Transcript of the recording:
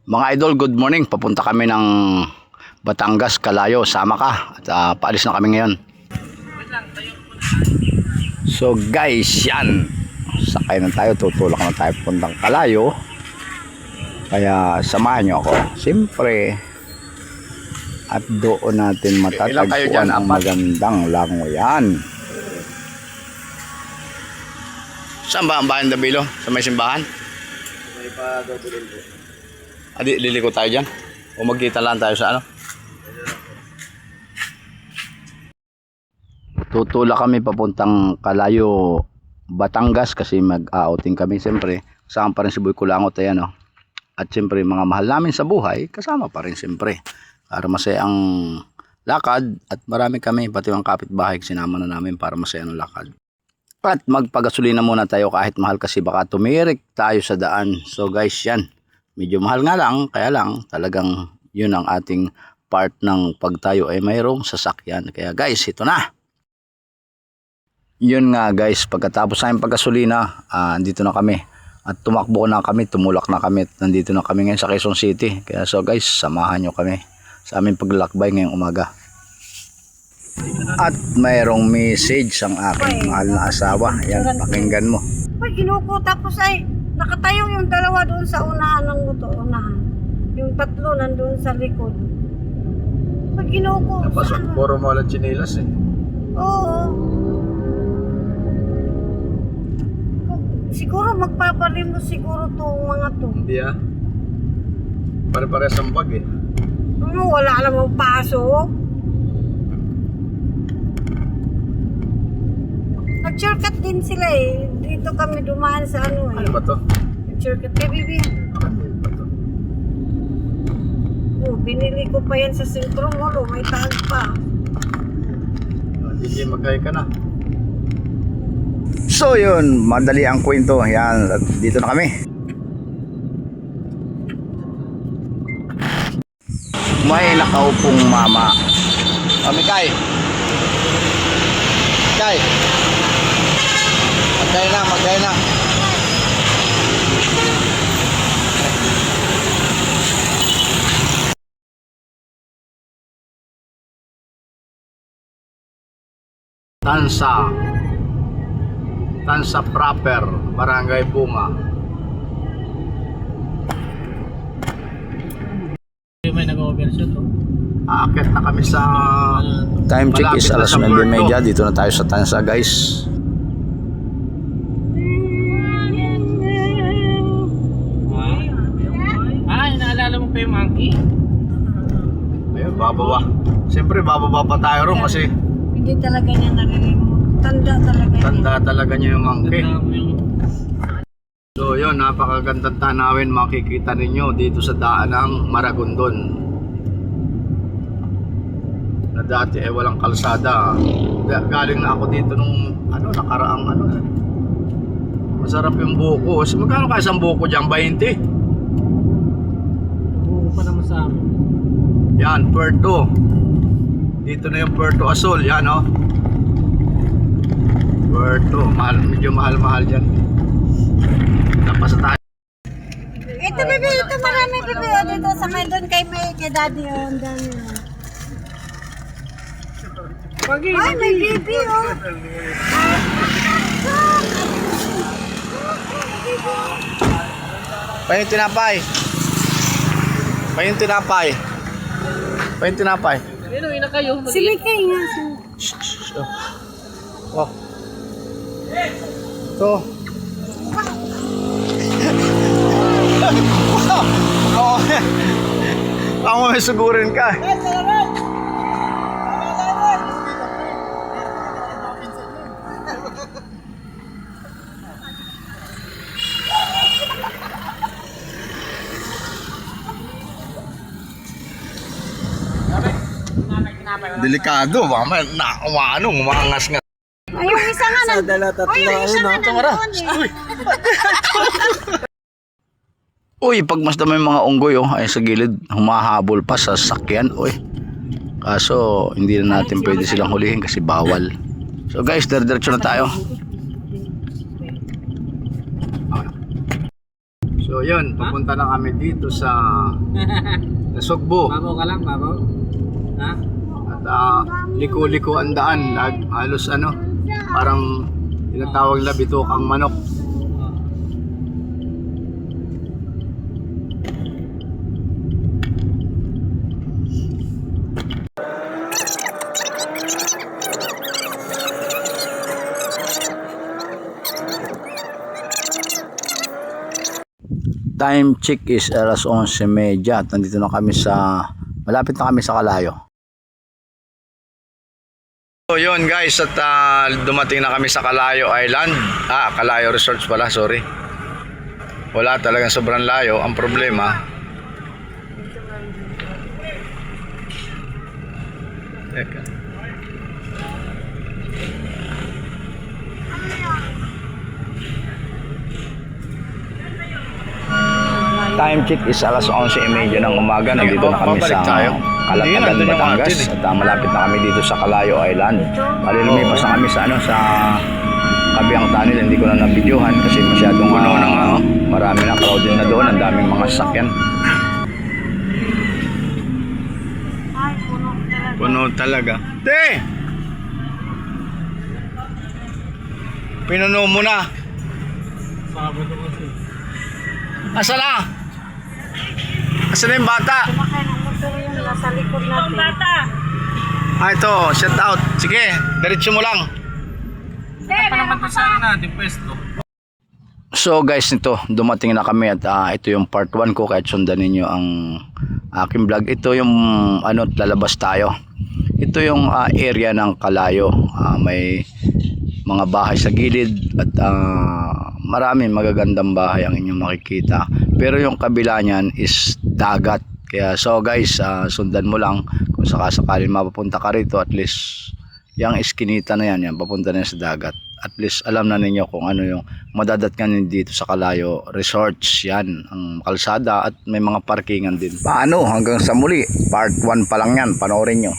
Mga idol, good morning. Papunta kami ng Batangas, Kalayo. Sama ka. At paalis na kami ngayon. So guys, yan. Sakay na tayo. Tutulak na tayo papuntang Kalayo. Kaya samahan nyo ako. Siyempre. At doon natin matatagpuan ang magandang langoyan. Saan ba ang bayan Dabilo? Sa may simbahan? May pa-double po. Adi, liliko tayo dyan? O magkita lang tayo sa ano? Tutulak kami papuntang Kalayo, Batangas kasi mag-outing kami. Siyempre, kasama pa rin si Boy Kulangot. Ayan, no? At siyempre, mga mahal namin sa buhay, kasama pa rin siyempre. Para masaya ang lakad at marami kami, pati ang kapitbahay, sinama na namin para masaya ang lakad. At magpagasolina muna tayo kahit mahal kasi baka tumirik tayo sa daan. So guys, yan. Medyo mahal nga lang, kaya lang talagang yun ang ating part ng pagtayo ay mayroong sasakyan. Kaya guys, ito na. Yun nga guys, pagkatapos sa aming paggasolina, andito na kami. At tumakbo na kami, tumulak na kami. At nandito na kami ngayon sa Quezon City. Kaya so guys, samahan nyo kami sa aming paglalakbay ngayong umaga. At mayroong message ang aking mahal na asawa. Yan, pakinggan mo. Ay, ginuko tapos ay nakatayo yung dalawa doon sa unahan ng motor, unahan. Yung tatlo nandoon sa likod. Pag ginuko. Napasok puro mo lang chinelas eh. Oo. Siguro magpapalimos siguro tong mga to. Hindi ah. Pare-pares ang bag eh. Wala namang paso. Nag-shortcut din sila eh. Dito kami dumaan sa ano eh. Ano ba to? Nag-shortcut kay Bibi. Ano ba to? Oh, binili ko pa yan sa Sentro Mall. Oh, may tag pa. DJ mag-hi ka na. So yun, madali ang kwento. Yan, dito na kami. May nakaupong mama. Mikay. Mikay. Magkaya na, magkaya na. Tansa proper, Barangay Bunga. May nag-overshoot to. Aakyat na kami sa time check is alas 9:30. Dito na tayo sa Tansa guys. Naalala mo pa yung monkey? Ayun, bababa. Siyempre bababa pa tayo ron kasi Hindi talaga niya nalilimot. Tanda talaga niya. tanda talaga niya yung monkey. So yun, napakagandang tanawin makikita ninyo dito sa daan ng Maragondon. Na dati ay walang kalsada. Galing na ako dito nung nakaraang Masarap yung buko. Magkano kaya isang buko dyan? 20? Buko pa naman sa amin. Yan, Puerto. Dito na yung Puerto Azul. Yan Puerto. Medyo mahal-mahal dyan. Tapos tayo. Ito bebe, ito marami bebe. Dito sa may doon kay daddy yun. Dami yun. Ay, may baby oh. Payong tinapay. Payong tinapay. Payong tinapay. Ayun, ina kayo. Si Mikay nga. Oh. Ito. Oh. Ako may sugurin ka. Delikado, mama. Umaangas nga. Ay, yung isa nga na. Ay, yung isa nga na. Uy, pagmasdan mo yung mga unggoy ay sa gilid humahabol pa sa sakyan. Uy. Kaso hindi na natin pwede silang hulihin kasi bawal. So guys, diretso na tayo. So yun, papunta na kami dito sa Nasugbo. Babaw ka lang, babaw. Ha? At liko-liko ang daan. Halos parang tinatawag na bitukang manok. Time check is alas 11:30 at nandito na kami sa malapit na kami sa Kalayo. So yun guys, at dumating na kami sa Kalayo Island. Kalayo Resorts pala, sorry. Wala talagang sobrang layo. Ang problema, teka. Time check is alas 11:30 ng umaga. Nandito na kami Babalik sa tayo. Hindi, Calatagan, nandun yung Batangas. atin eh. At malapit na kami dito sa Kalayo Island. Bali lumipas na kami sa sa Kabiang Tunnel. Hindi ko na nabidyohan kasi masyadong Puno na nga, oh. marami na crowded na doon. Ang daming mga sasakyan. Ay, puno talaga. Puno talaga. Te! Pinuno mo na. Sabado kasi. Asa na? Asa na yung bata? Sumakay ng motor yun, nasa likod natin. Bata! Ito, shout out. Sige, diretso mo lang. Pa naman to sa natin pwesto. So guys, nito dumating na kami at ito yung part 1 ko kahit sundan ninyo ang aking vlog. Ito yung lalabas tayo. Ito yung area ng Kalayo. May mga bahay sa gilid at maraming magagandang bahay ang inyong makikita. Pero yung kabila niyan is dagat. Kaya so guys, sundan mo lang kung sakasakaling mapapunta ka rito, at least yung iskinita na yan papunta na yan sa dagat. At least alam na ninyo kung ano yung madadatnan dito sa Kalayo Resorts. Yan ang kalsada at may mga parkingan din. Paano? Hanggang sa muli, part 1 pa lang yan, panoorin nyo.